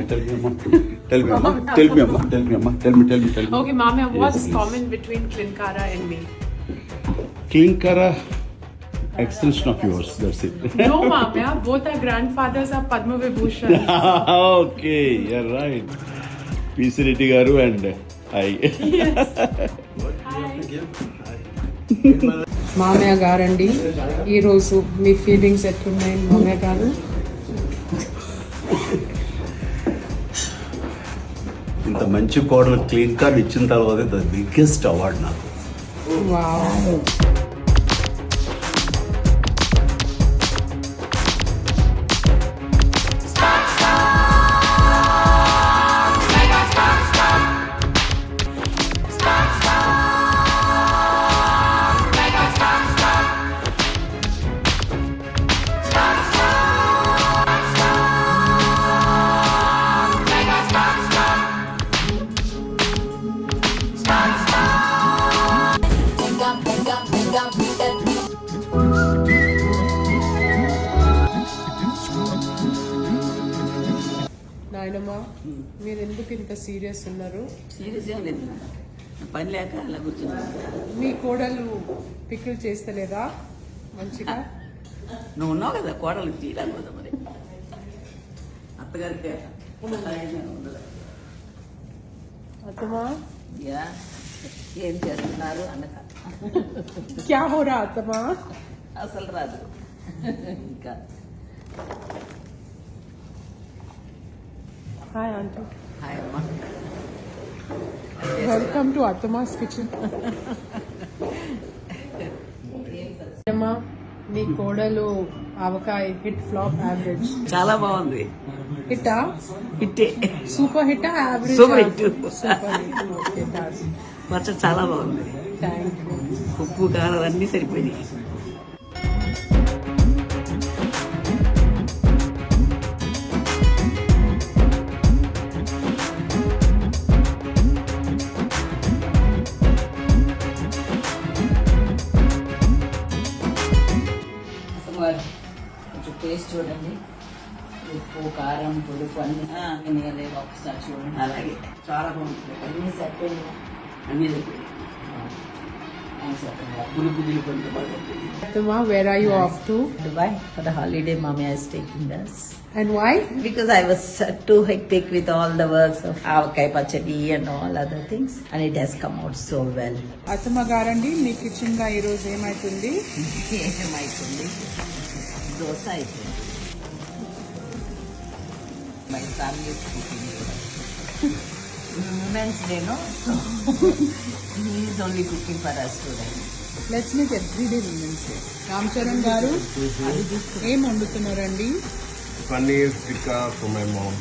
Okay, Mama, what's common between Klinkara and me? Klinkara, extension of yours, that's it. No, Mama, both our grandfathers are Padma Vibhushan. Okay, you're right. P.C. Reddy garu and I. మామయ్య గారండి ఈరోజు మీ feelings ఎట్లున్నాయి మామయ్య గారు? ఇంత మంచి కోడలు clean card ఇచ్చిన తర్వాత ద బిగ్గెస్ట్ అవార్డ్ నాకు. వావ్. నాయనమ్మా, మీరు ఎందుకు ఇంత సీరియస్ ఉన్నారు? సీరియస్ ఏం లేదు, పని లేక అలా కూర్చున్నాను. మీ కోడలు పిక్కులు చేస్తలేదా మంచిగా? నువ్వు ఉన్నావు కదా కోడలు తీయలేకపోతా మరి అత్తగారికి అత్తమా యా ఏం చేస్తున్నారు అనక క్యా హో రా అత్తమా? అసలు రాదు ఇంకా. Hi aunty. హాయ్ అమ్మా, వెల్కమ్ టు అత్తమాస్ కిచెన్. అమ్మా, మీ కోడలు ఆవకాయ హిట్ ఫ్లాప్ యావరేజ్? చాలా బాగుంది. హిట్టా? హిట్టే. సూపర్ హిట్టా average? Super hit. Super hit. Okay, పచ్చడి చాలా బాగుంది. Thank you. ఉప్పు కారం అన్నీ సరిపోయినాయి. కొంచెం టేస్ట్ చూడండి, ఉప్పు కారం పులుపు అన్ని లేదు, ఒకసారి చూడండి. అలాగే చాలా బాగుంటుంది. అన్ని సెట్ అన్ని పులుపు దిలుపు బాగుంటుంది. Atama, where are you off to? Dubai for the holiday. Mommy is taking us. And why? Because I was too hectic with all the works of avakai pachadi and all other things, and it has come out so well. అత్తమ్మ గారండి, మీ kitchen గా ఈరోజు ఏమైతుంది? ఏమైతుంది, దోశ అయిపోయింది. My son is cooking. Women's Day, no? He is only cooking for us today. Let's make everyday women's day. Ram Charan గారు ఏం వండుతున్నారండి? Paneer tikka for my mom.